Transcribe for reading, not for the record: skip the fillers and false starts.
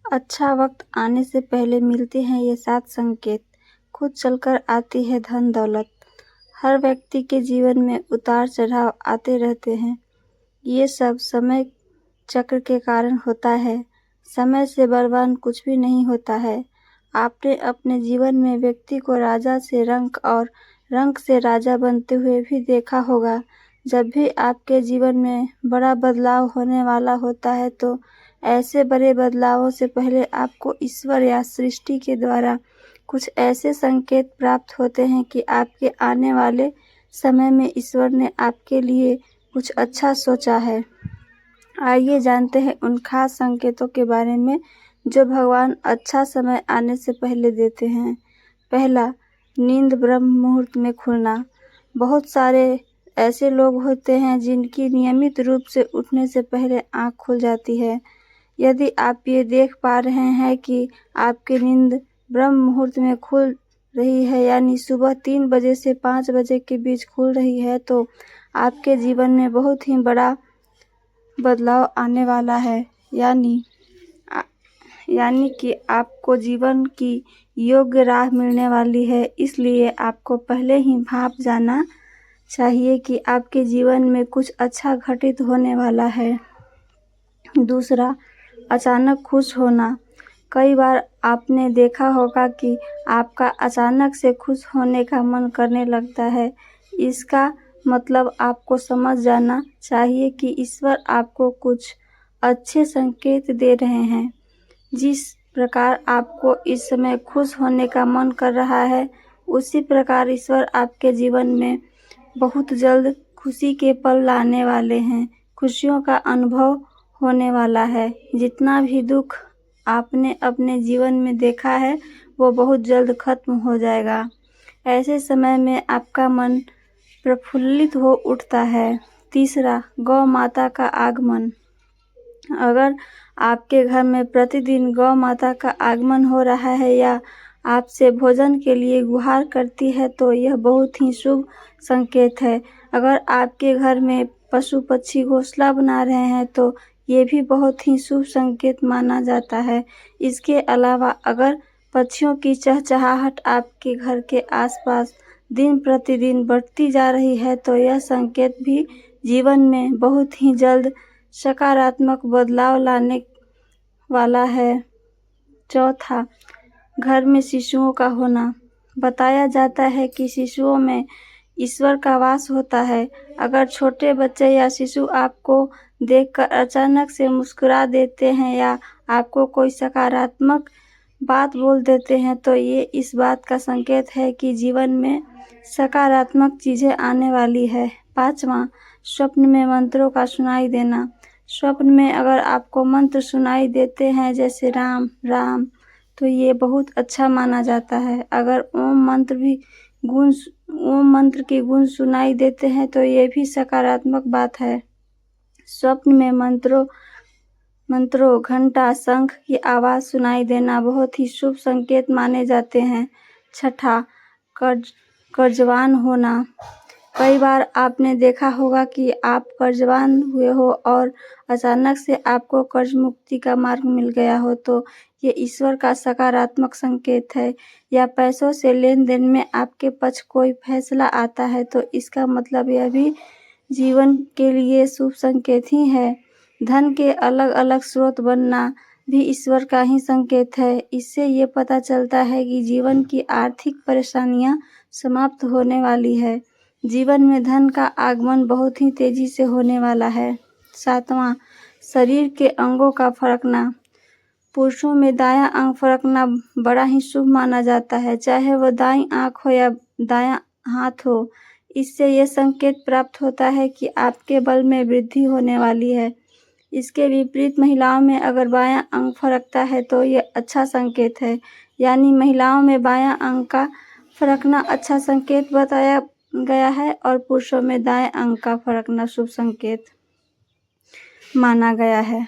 अच्छा वक्त आने से पहले मिलते हैं ये 7 संकेत। खुद चलकर आती है धन दौलत। हर व्यक्ति के जीवन में उतार चढ़ाव आते रहते हैं। ये सब समय चक्र के कारण होता है। समय से बलवान कुछ भी नहीं होता है। आपने अपने जीवन में व्यक्ति को राजा से रंक और रंक से राजा बनते हुए भी देखा होगा। जब भी आपके जीवन में बड़ा बदलाव होने वाला होता है तो ऐसे बड़े बदलावों से पहले आपको ईश्वर या सृष्टि के द्वारा कुछ ऐसे संकेत प्राप्त होते हैं कि आपके आने वाले समय में ईश्वर ने आपके लिए कुछ अच्छा सोचा है। आइए जानते हैं उन खास संकेतों के बारे में जो भगवान अच्छा समय आने से पहले देते हैं। पहला, नींद ब्रह्म मुहूर्त में खुलना। बहुत सारे ऐसे लोग होते हैं जिनकी नियमित रूप से उठने से पहले आँख खुल जाती है। यदि आप ये देख पा रहे हैं कि आपकी नींद ब्रह्म मुहूर्त में खुल रही है, यानी सुबह 3 बजे से 5 बजे के बीच खुल रही है, तो आपके जीवन में बहुत ही बड़ा बदलाव आने वाला है। यानी कि आपको जीवन की योग्य राह मिलने वाली है। इसलिए आपको पहले ही भाप जाना चाहिए कि आपके जीवन में कुछ अच्छा घटित होने वाला है। दूसरा, अचानक खुश होना। कई बार आपने देखा होगा कि आपका अचानक से खुश होने का मन करने लगता है। इसका मतलब आपको समझ जाना चाहिए कि ईश्वर आपको कुछ अच्छे संकेत दे रहे हैं। जिस प्रकार आपको इस समय खुश होने का मन कर रहा है, उसी प्रकार ईश्वर आपके जीवन में बहुत जल्द खुशी के पल लाने वाले हैं। खुशियों का अनुभव होने वाला है। जितना भी दुख आपने अपने जीवन में देखा है वो बहुत जल्द खत्म हो जाएगा। ऐसे समय में आपका मन प्रफुल्लित हो उठता है। तीसरा, गौ माता का आगमन। अगर आपके घर में प्रतिदिन गौ माता का आगमन हो रहा है या आपसे भोजन के लिए गुहार करती है तो यह बहुत ही शुभ संकेत है। अगर आपके घर में पशु पक्षी घोंसला बना रहे हैं तो ये भी बहुत ही शुभ संकेत माना जाता है। इसके अलावा अगर पक्षियों की चहचहाहट आपके घर के आसपास दिन प्रतिदिन बढ़ती जा रही है तो यह संकेत भी जीवन में बहुत ही जल्द सकारात्मक बदलाव लाने वाला है। चौथा, घर में शिशुओं का होना। बताया जाता है कि शिशुओं में ईश्वर का वास होता है। अगर छोटे बच्चे या शिशु आपको देखकर अचानक से मुस्कुरा देते हैं या आपको कोई सकारात्मक बात बोल देते हैं तो ये इस बात का संकेत है कि जीवन में सकारात्मक चीज़ें आने वाली है। पाँचवां, स्वप्न में मंत्रों का सुनाई देना। स्वप्न में अगर आपको मंत्र सुनाई देते हैं जैसे राम राम, तो ये बहुत अच्छा माना जाता है। अगर ओम मंत्र के गुण सुनाई देते हैं तो ये भी सकारात्मक बात है। स्वप्न में मंत्रों, घंटा, शंख की आवाज़ सुनाई देना बहुत ही शुभ संकेत माने जाते हैं। छठा, कर्जवान होना। कई बार आपने देखा होगा कि आप कर्जवान हुए हो और अचानक से आपको कर्ज मुक्ति का मार्ग मिल गया हो तो ये ईश्वर का सकारात्मक संकेत है। या पैसों से लेन देन में आपके पक्ष कोई फैसला आता है तो इसका मतलब यह भी जीवन के लिए शुभ संकेत ही है। धन के अलग अलग स्रोत बनना भी ईश्वर का ही संकेत है। इससे ये पता चलता है कि जीवन की आर्थिक परेशानियां समाप्त होने वाली है। जीवन में धन का आगमन बहुत ही तेजी से होने वाला है। सातवां, शरीर के अंगों का फड़कना। पुरुषों में दायां अंग फड़कना बड़ा ही शुभ माना जाता है, चाहे वह दाईं आंख हो या दायां हाथ हो। इससे यह संकेत प्राप्त होता है कि आपके बल में वृद्धि होने वाली है। इसके विपरीत महिलाओं में अगर बायां अंग फड़कता है तो यह अच्छा संकेत है। यानी महिलाओं में बायां अंग का फड़कना अच्छा संकेत बताया गया है और पुरुषों में दाएं अंग का फड़कना शुभ संकेत माना गया है।